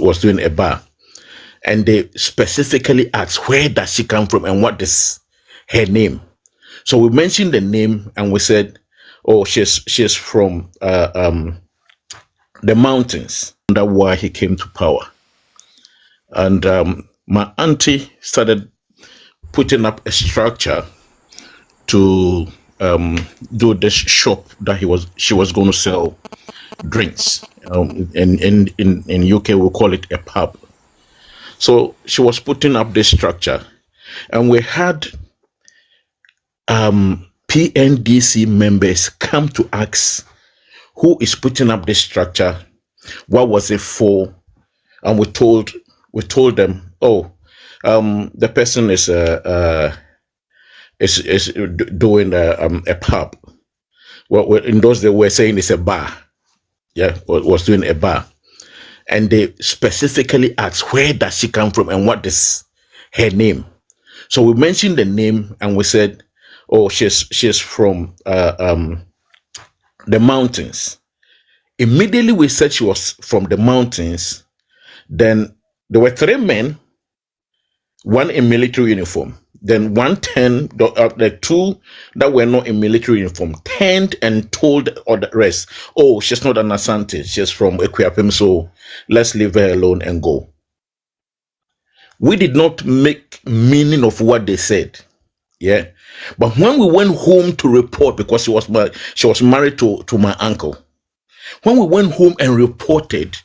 was doing a bar, and they specifically asked where does she come from and what is her name. So we mentioned the name and we said, oh, she's from the mountains. That's why he came to power. And my auntie started putting up a structure to do this shop that she was going to sell drinks. In UK we call it a pub. So she was putting up this structure, and we had PNDC members come to ask who is putting up this structure, what was it for, and we told them, oh, the person is doing a pub. Well, in those days, we're saying it's a bar. Yeah, was doing a bar. And they specifically asked, where does she come from and what is her name? So we mentioned the name and we said, oh, she's from the mountains. Immediately we said she was from the mountains. Then there were 3 men, one in military uniform. Then the 2 that were not in military uniform turned and told all the rest, oh, she's not an Ashanti, she's from Equiapem, so let's leave her alone and go. We did not make meaning of what they said. Yeah. But when we went home to report, because she was married to my uncle, when we went home and reported,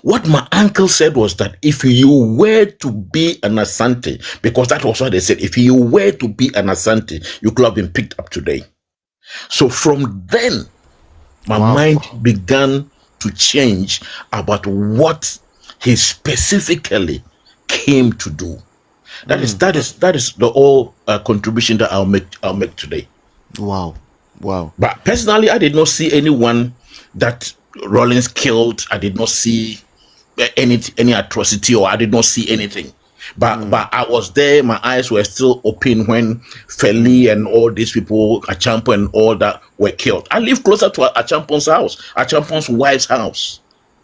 what my uncle said was that if you were to be an Ashanti, because that was what they said, if you were to be an Ashanti, you could have been picked up today. So from then, my mind began to change about what he specifically came to do. That is the whole contribution that I'll make today. Wow. But personally, I did not see anyone that Rawlings killed. I did not see any atrocity, or I did not see anything. But I was there. My eyes were still open when Feli and all these people, Achampo and all that, were killed. I live closer to Achampo's house, Achampo's wife's house.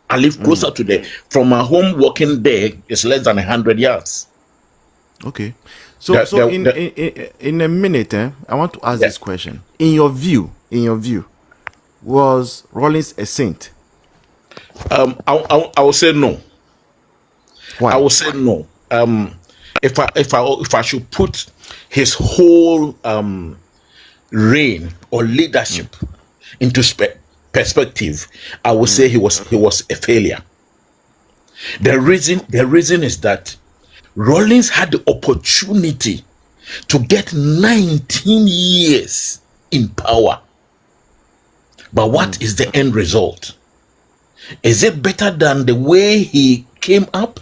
I live closer to there. From my home, walking there is less than 100 yards. Okay. So in a minute, I want to ask this question. In your view, was Rawlings a saint? I will say no. Why? I will say no. If I should put his whole reign or leadership into perspective, I would say he was a failure. The reason is that Rawlings had the opportunity to get 19 years in power. But what is the end result? Is it better than the way he came up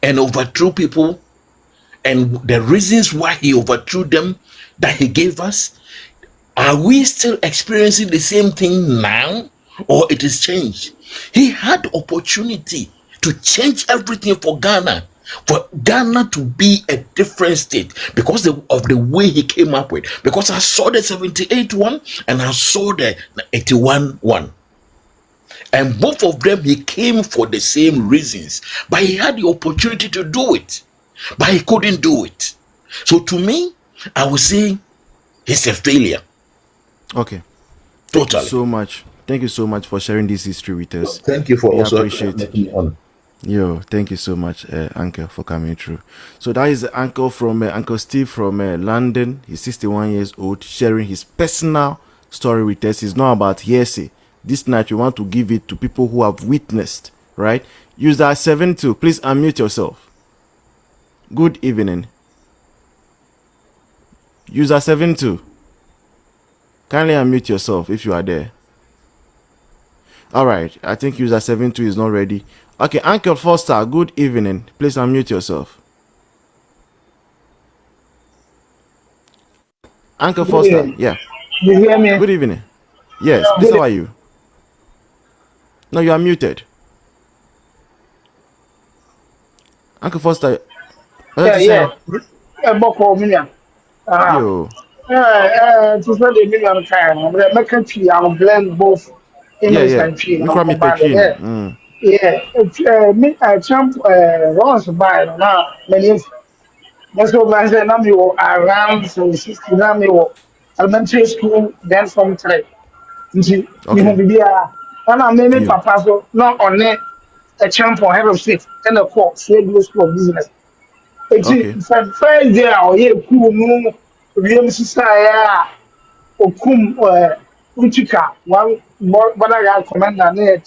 and overthrew people, and the reasons why he overthrew them that he gave us? Are we still experiencing the same thing now, or it is changed? He had the opportunity to change everything for Ghana to be a different state because of the way he came up with. Because I saw the 78 one and I saw the 81 one. And both of them, he came for the same reasons. But he had the opportunity to do it. But he couldn't do it. So to me, I would say he's a failure. Okay. Totally. Thank you so much. Thank you so much for sharing this history with us. Thank you for also appreciate making me on. Yo, thank you so much, Uncle, for coming through. So that is Uncle from Uncle Steve from London. He's 61 years old, sharing his personal story with us. It's not about hearsay. This night we want to give it to people who have witnessed, right? User 72, please unmute yourself. Good evening. User 72, kindly unmute yourself if you are there. All right, I think user 72 is not ready. Okay, Uncle Foster, good evening. Please unmute yourself. Uncle Foster, yeah. You hear me? Good evening. Yes, please, how are you? No, you are muted. Uncle Foster. Yeah. Yo. To spend a million time, I'm blend both English and Tree. Me, Trump, Rawlings by now, many. That's what I said. Now me around so 60. Now me elementary school, then from three. Me Okay. who be and I made You. papa so not on it a champion head of state and a court, state school of business. Okay. It's first day or yeah, cool, no, real society. Okum Uchika, one what I got commander near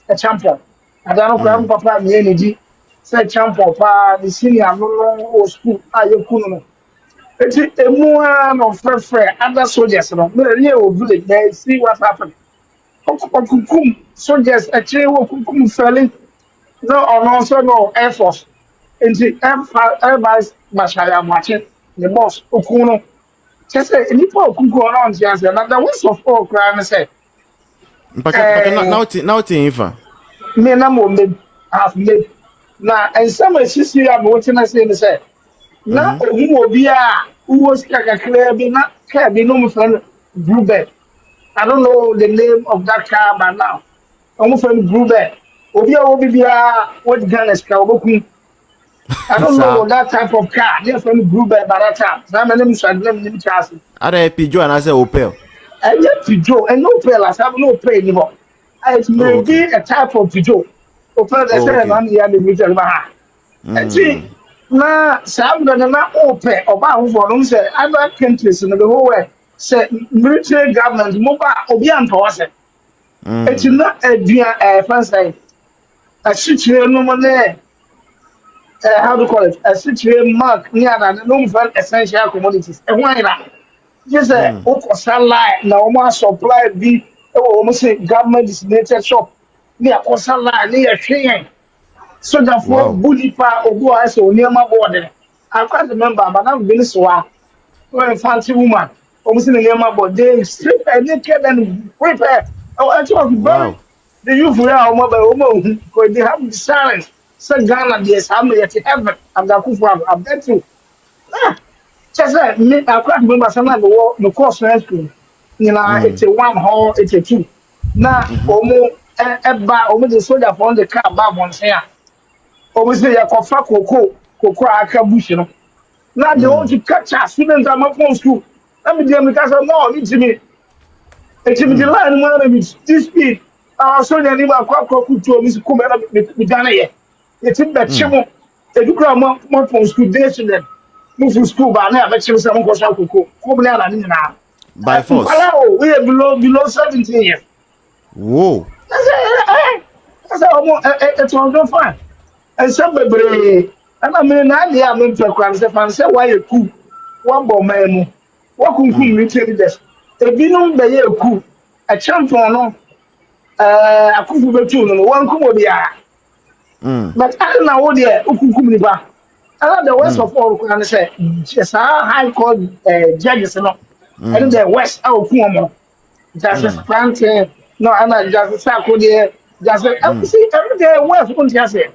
a champion. I don't know papa me energy, say champion pa the senior no school ayo kuno. It's a more of fair other soldiers no me will village there see what happened. Okukum soldiers actually okukum felling no and also no air force. Into everybody mashaya watching the boss okuno. Just say nipa okuku on just na the worst of all crime say Mpaka eh now ifa. me na mo me have made na and some sisi ya mo tina say na Mhm. ohu obi a uwo sika kakra bi na car bi no mo friend Bluebird. I don't know the name of that car but now I'm friend Bluebird. Obi a obi bia what Ghana sika oboku. I don't know Sa that type of car. They friend Bluebird by that time. Na me name so name chance. ada pijo and I say Opel. And yet Pijo, and no pay last have no pay anymore. It Oh, may be okay. a type of Pijo. Open the Oh, same okay. and the other meter baha. And see, Mm. now some that are not open or bound for them say other countries in the whole way say military government mobile obian to us. It's Mm. not a dear fancy a situation no money. How to call it? A situation mark near the no essential commodities. And why not? Just Mm. okosa line na omo supply bi e wo omo say government designated shop ni akosa line ni ehwen so therefore Wow. bully pa ogo ase oniema board I can't remember but I'm really so when fancy woman omo say oniema board they strip and naked and prepare oh actually very Wow. the youth we are omo because they have the silence so Ghana there's how many at heaven I'm the kufu I'm there too. Just like me, I can't remember sometimes the course na school. You know, it's Mm. a one hall, it's a two. Now, Mhm. almost the soldier from the car bar one say, almost say, "Kofa koko aka bush." You know, now they want Mm. to catch us students at my phone school. Let me tell because no, it's me the Mm. line man with this speed. So they need to kwa to me school me done here. It's in the Mm. chimo. The kura my phone school day student. Move to school ba na be chimo say mo ko sha koko. Ko bi na ni na. By force. Nkwala o we below 17 years. Whoa. I said it's all fine. And some bebre and I mean na dey am pe kwa say fan say why you cool. One bomb man mu. Wa kunkum Mm. ni tell this. Ebinom be ye cool. A champion no akufu betu no wan kumo bia. Mm. But I don't know what they ukukum ni ba. And the west Mm. of all can say just high court judges no. And Mm. the west out kumo. Just Mm. planting no ana just sako there just Mm. see every day west kun just say.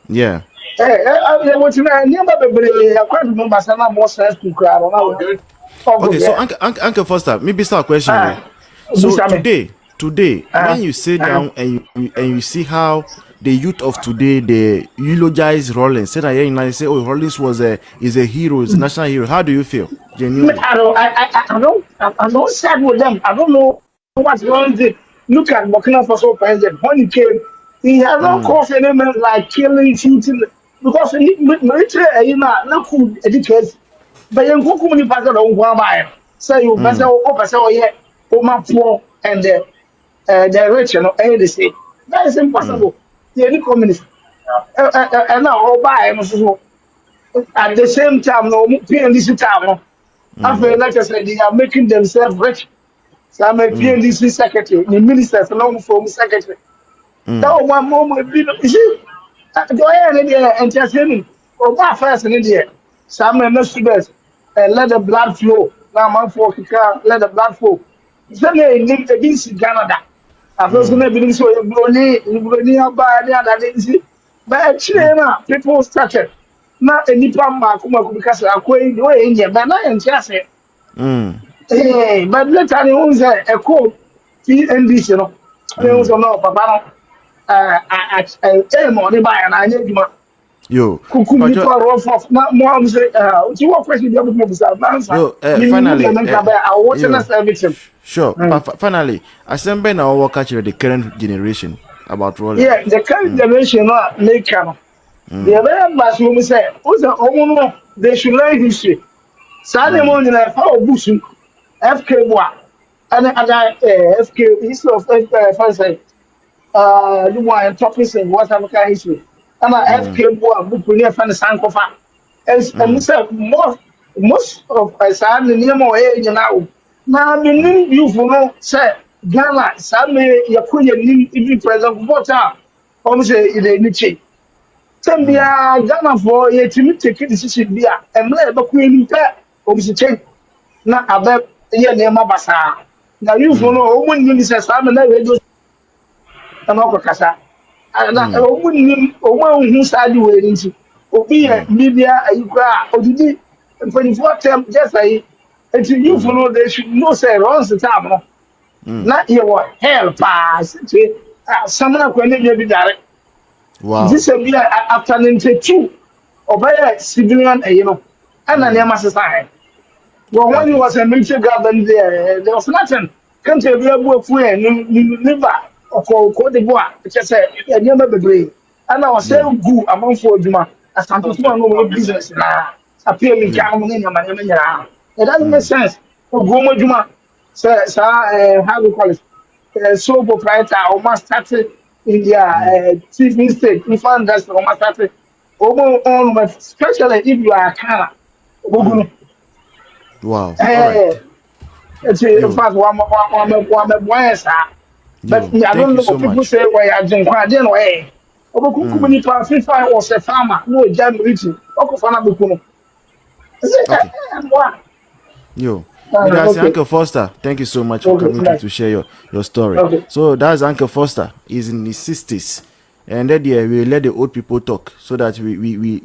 Yeah. What you never be I can't remember some more sense to cry on now. Oh Okay, so yeah. Uncle Foster, maybe start a question way. So Busame. today, when you sit down and you see how the youth of today they eulogize Rawlings, say that yeah, you say, oh, Rawlings was is a hero, is a national hero. How do you feel genuinely? I don't side with them. I don't know what wrong with. Look at Burkina Faso president. When he came, he has not Mm. caused any man like killing, shooting, because he military, not cool educate. But you go come in the don't go by. Say you better Mm. oh yeah, oh my poor and the rich, and they say that is Mm. impossible. The any communist, and now all by at the same time, no, PNDC time, no. Mm. After like I said, they are making themselves rich. So I'm a Mm. PNDC secretary, the ministers, no from secretary. Mm. That one moment, you see, go ahead and entertaining. Or my first in India. Some students, let the blood flow. Now, man, for let the blood flow. Then they need the beans in Canada. I was going Mm. to be so you buy the other day. But actually, Mm. people started. Now, any problem, because I'm going to India, but I am just Mm. but later they won't say a call PNDC, you know. They Mm. also know, Papa. money buy and I need you. Yo, Kuku but mi to rough off. Now, mom say, you want question the other people say, answer. yo, Me finally, I watch and yo, everything. sure, but finally, assemble now work at the current generation about Yeah, Rawlings. the current generation make can. The other last woman say, who's the woman? They should learn history. Sunday morning, I found bush, FK boy, and other FK history of first the one topics in West African history. And I FK boy, book near Fan Sankofa. And say most of us are the name of age now. Now, the new you for no say, Ghana, some Yakuya, if present water, almost a niche. Sambia Ghana for a to take decision beer and let the queen pet of the chain. Not about your name of Basa. Now you for no woman in this assignment, I will an okasa. And a woman who started waiting to be a media, a cry, or did and 24 term just say, and to you for no, they should know say, runs the time. Not your what hell pass. Someone can be direct. Wow. This will be after 92 or by a civilian, and an MSI. Well, when you was a military government there was nothing. Can't you be able to live or Cote d'Ivoire, which I said, I never agree. And I was saying, good among for Juma, as some people know business now. Appear in Cameroon in your money. It doesn't make sense. For Goma Juma, sir, how do you call it? Sole proprietor almost started in their chief mistake. You find that's almost started. Especially if you are a Kana. Wow. All right. It's in fact one sir. But Yo, I thank don't you know so what people much. say why I don't quite way. Obokunkumi pa FIFA was a farmer, no jam rich. Okofana bukuno. Okay. Yo. That's Okay. Uncle Foster. Thank you so much for Okay. coming through to share your story. Okay. So that's Uncle Foster. He's in his 60s. And then we let the old people talk so that we